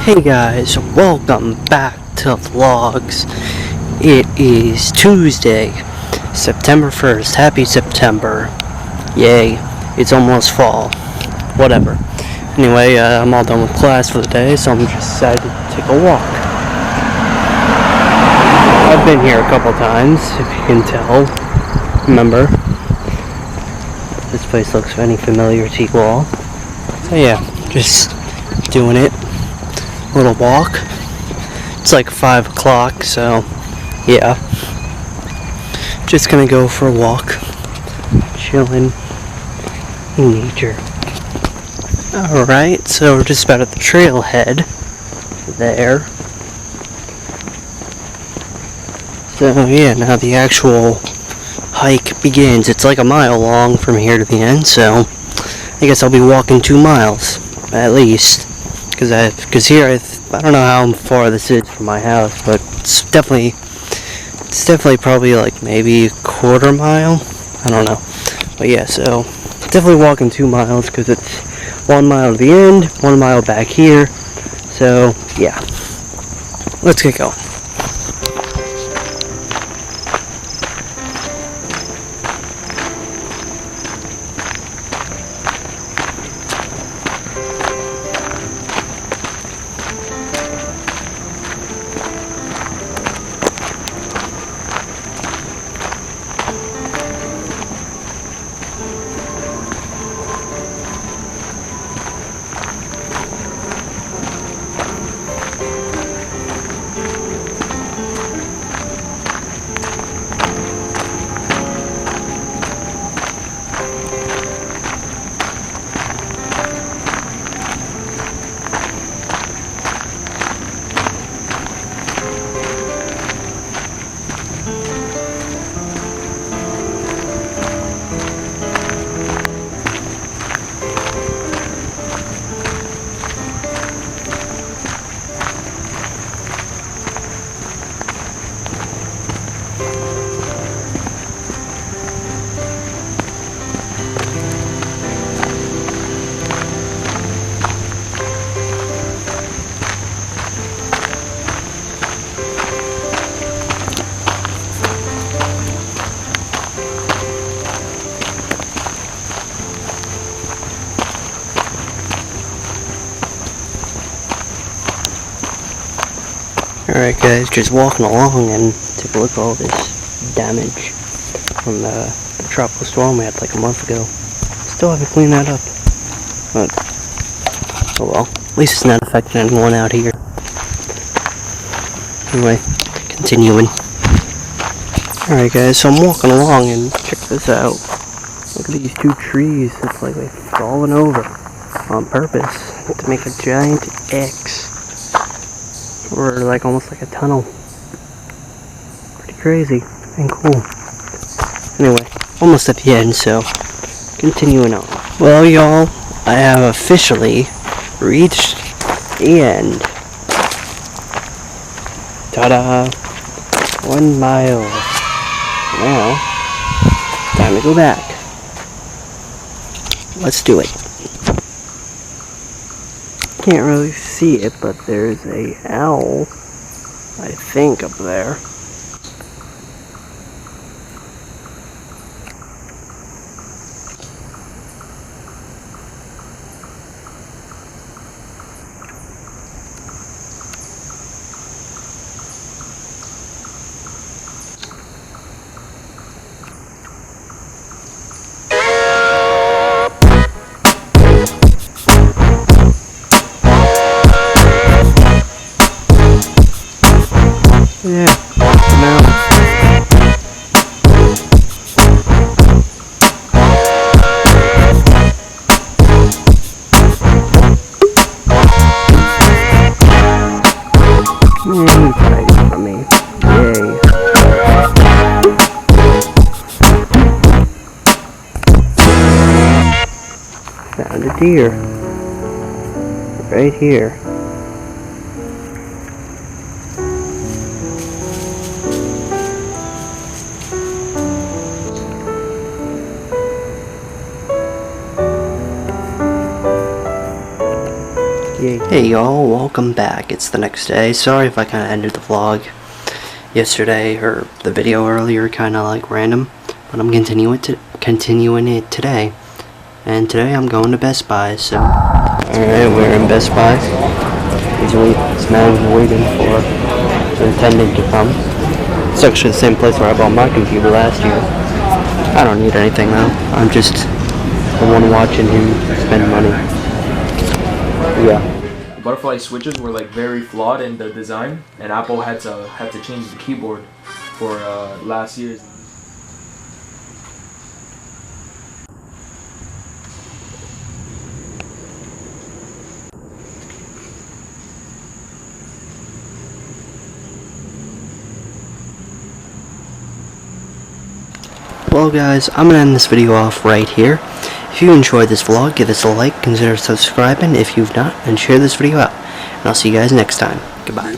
Hey guys, welcome back to Vlogs. It is Tuesday, September 1st. Happy September. Yay, it's almost fall. Whatever. Anyway, I'm all done with class for the day, so I'm just decided to take a walk. I've been here a couple times, if you can tell. Remember? This place looks any familiar to you all. So yeah, just doing it. Little walk. It's like 5 o'clock, so yeah. Just gonna go for a walk. Chilling in nature. Alright, so we're just about at the trailhead there. So yeah, now the actual hike begins. It's like a mile long from here to the end, so I guess I'll be walking 2 miles at least. Because here I don't know how far this is from my house, but it's definitely probably like maybe a quarter mile. I don't know, but yeah, so definitely walking 2 miles because it's 1 mile to the end, 1 mile back here. So yeah, let's get going. Alright guys, just walking along and take a look at all this damage from the tropical storm we had like a month ago. Still haven't cleaned that up. But, oh well, at least it's not affecting anyone out here. Anyway, continuing. Alright guys, so I'm walking along and check this out. Look at these 2 trees, it's like they've fallen over on purpose to make a giant X. Or like almost like a tunnel. Pretty crazy and cool. Anyway, almost at the end, so continuing on. Well y'all, I have officially reached the end. Ta-da! 1 mile. Now, time to go back. Let's do it. Can't really see it, but there's a owl, I think, up there. Yeah, now. He's hiding from me. Yay. Found a deer. Right here. Yay. Hey y'all, welcome back. It's the next day. Sorry if I kind of ended the vlog yesterday, or the video earlier, kind of like random, but I'm continuing it today. And today I'm going to Best Buy, so alright, we're in Best Buy. This man's waiting for the attendant to come. It's actually the same place where I bought my computer last year. I don't need anything though. I'm just the one watching him spend money. Yeah. Butterfly switches were like very flawed in the design, and Apple had to change the keyboard for last year's. Well guys, I'm going to end this video off right here. If you enjoyed this vlog, give this a like, consider subscribing if you've not, and share this video out. And I'll see you guys next time. Goodbye.